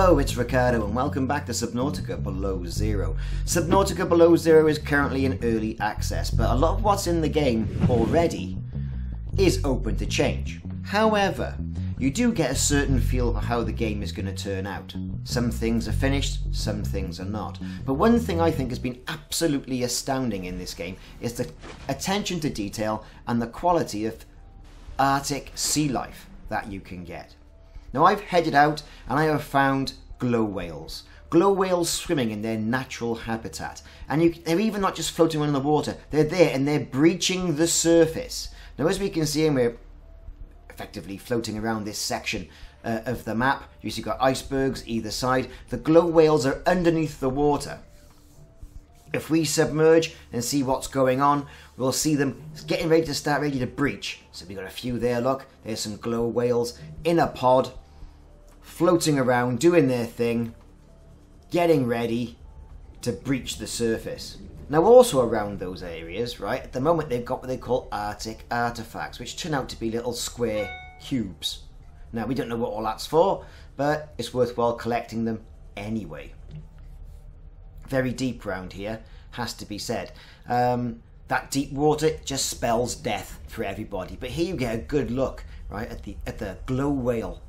Hello, it's Ricardo and welcome back to Subnautica Below Zero. Subnautica Below Zero is currently in early access, but a lot of what's in the game already is open to change. However, you do get a certain feel for how the game is going to turn out. Some things are finished, some things are not. But one thing I think has been absolutely astounding in this game is the attention to detail and the quality of Arctic sea life that you can get. Now I've headed out and I have found glow whales. Glow whales swimming in their natural habitat. And they're even not just floating around in the water, they're there and they're breaching the surface. Now as we can see, and we're effectively floating around this section of the map, you see you've got icebergs either side. The glow whales are underneath the water. If we submerge and see what's going on, we'll see them getting ready to breach. So we've got a few there, look. There's some glow whales in a pod, floating around, doing their thing, getting ready to breach the surface. Now also around those areas, right, at the moment they've got what they call Arctic artefacts, which turn out to be little square cubes. Now we don't know what all that's for, but it's worthwhile collecting them anyway. Very deep round here, has to be said. That deep water just spells death for everybody. But here you get a good look, right, at the glow whale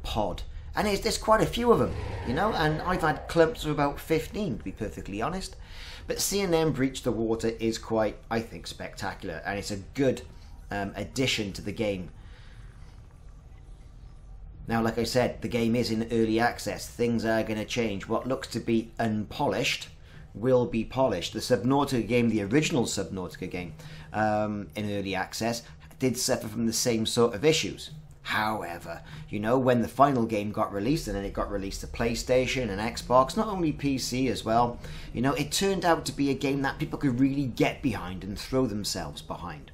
pod. And there's quite a few of them, you know, and I've had clumps of about 15, to be perfectly honest. But seeing them breach the water is quite, I think, spectacular. And it's a good addition to the game. Now, like I said, the game is in early access. Things are going to change. What looks to be unpolished will be polished. The Subnautica game, the original Subnautica game in early access, did suffer from the same sort of issues. However, you know, when the final game got released, and then it got released to PlayStation and Xbox, not only PC as well, you know, it turned out to be a game that people could really get behind and throw themselves behind.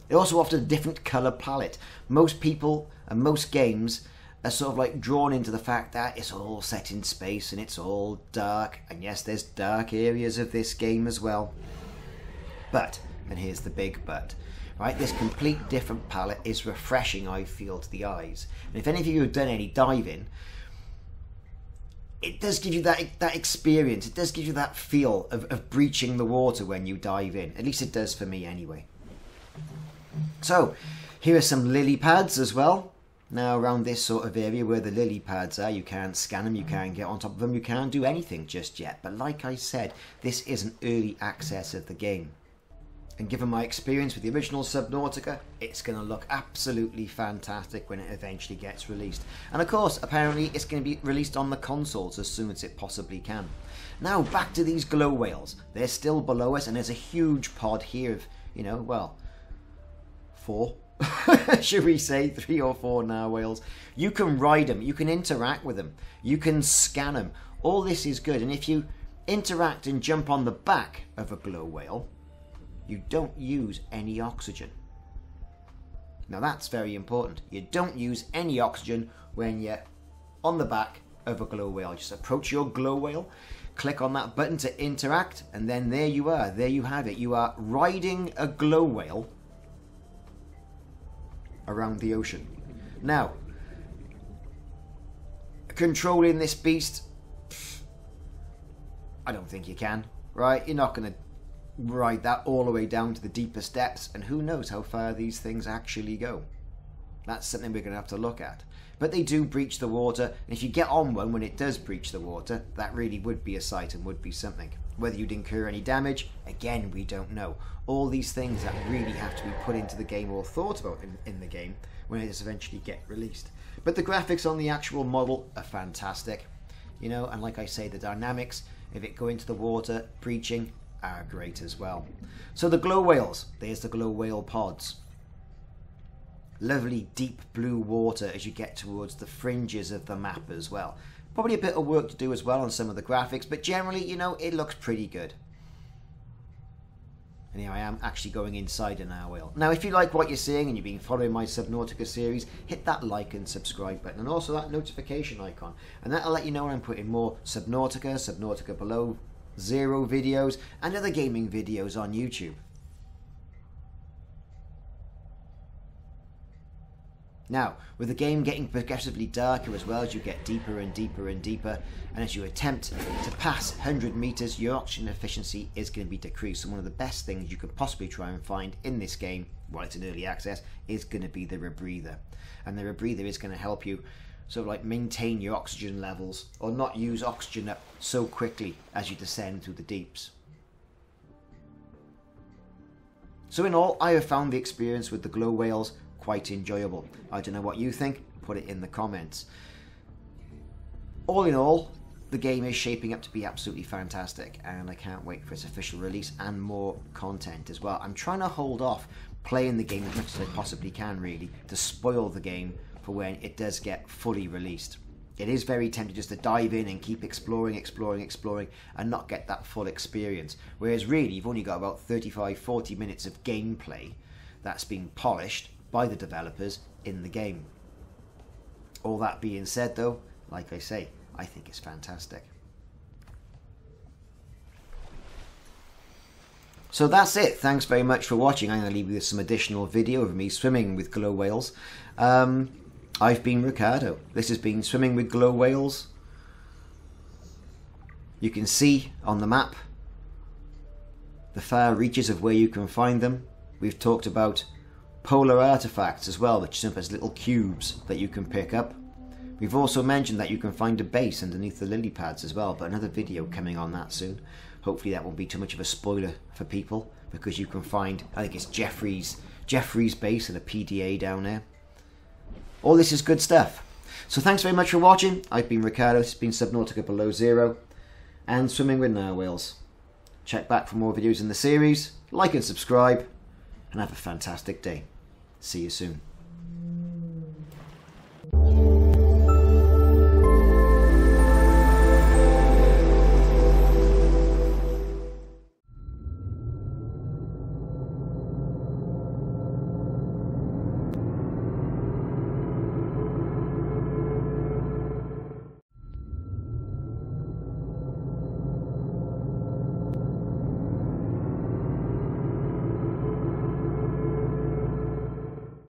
It also offered a different colour palette. Most people and most games are sort of like drawn into the fact that it's all set in space and it's all dark. And yes, there's dark areas of this game as well. But, and here's the big but, right, this complete different palette is refreshing, I feel, to the eyes. And if any of you have done any diving, it does give you that experience. It does give you that feel of breaching the water when you dive in. At least it does for me anyway. So, here are some lily pads as well. Now, around this sort of area where the lily pads are, you can't scan them, you can't get on top of them, you can't do anything just yet. But like I said, this is an early access of the game. And given my experience with the original Subnautica, it's going to look absolutely fantastic when it eventually gets released. And of course, apparently, it's going to be released on the consoles as soon as it possibly can. Now, back to these glow whales. They're still below us, and there's a huge pod here of, you know, well, 4, should we say, 3 or 4 narwhals. You can ride them, you can interact with them, you can scan them. All this is good, and if you interact and jump on the back of a glow whale, you don't use any oxygen. Now that's very important. You don't use any oxygen when you're on the back of a glow whale. Just approach your glow whale, click on that button to interact, and then there you are. There you have it. You are riding a glow whale around the ocean. Now, controlling this beast, I don't think you can, right? You're not going to ride that all the way down to the deepest depths, and who knows how far these things actually go. That's something we're going to have to look at. But they do breach the water, and if you get on one when it does breach the water, that really would be a sight and would be something. Whether you'd incur any damage, again, we don't know. All these things that really have to be put into the game or thought about in the game when it does eventually get released. But the graphics on the actual model are fantastic. You know, and like I say, the dynamics of it going to the water, breaching, are great as well. So the glow whales, there's the glow whale pods. Lovely deep blue water as you get towards the fringes of the map as well. Probably a bit of work to do as well on some of the graphics, but generally, you know, it looks pretty good. And here I am actually going inside a narwhal. Now, if you like what you're seeing and you've been following my Subnautica series, hit that like and subscribe button, and also that notification icon. And that'll let you know when I'm putting more Subnautica, Subnautica Below Zero videos, and other gaming videos on YouTube. Now, with the game getting progressively darker as well as you get deeper and deeper and deeper, and as you attempt to pass 100 meters, your oxygen efficiency is going to be decreased. And one of the best things you could possibly try and find in this game, while it's in early access, is going to be the rebreather. And the rebreather is going to help you sort of like maintain your oxygen levels, or not use oxygen up so quickly as you descend through the deeps. So in all, I have found the experience with the glow whales quite enjoyable. I don't know what you think, put it in the comments. All in all, the game is shaping up to be absolutely fantastic, and I can't wait for its official release and more content as well. I'm trying to hold off playing the game as much as I possibly can, really, to spoil the game for when it does get fully released. It is very tempting just to dive in and keep exploring and not get that full experience. Whereas really, you've only got about 35-40 minutes of gameplay that's being polished by the developers in the game. All that being said though, like I say, I think it's fantastic. So that's it. Thanks very much for watching. I'm going to leave you with some additional video of me swimming with glow whales. I've been Ricardo. This has been Swimming with Glow Whales. You can see on the map the far reaches of where you can find them. We've talked about polar artefacts as well, which are simple as little cubes that you can pick up. We've also mentioned that you can find a base underneath the lily pads as well, but another video coming on that soon. Hopefully that won't be too much of a spoiler for people, because you can find, I think it's Jeffrey's base and a PDA down there. All this is good stuff. So thanks very much for watching. I've been Ricardo, this has been Subnautica Below Zero and Swimming with Narwhals. Check back for more videos in the series, like and subscribe, and have a fantastic day. See you soon.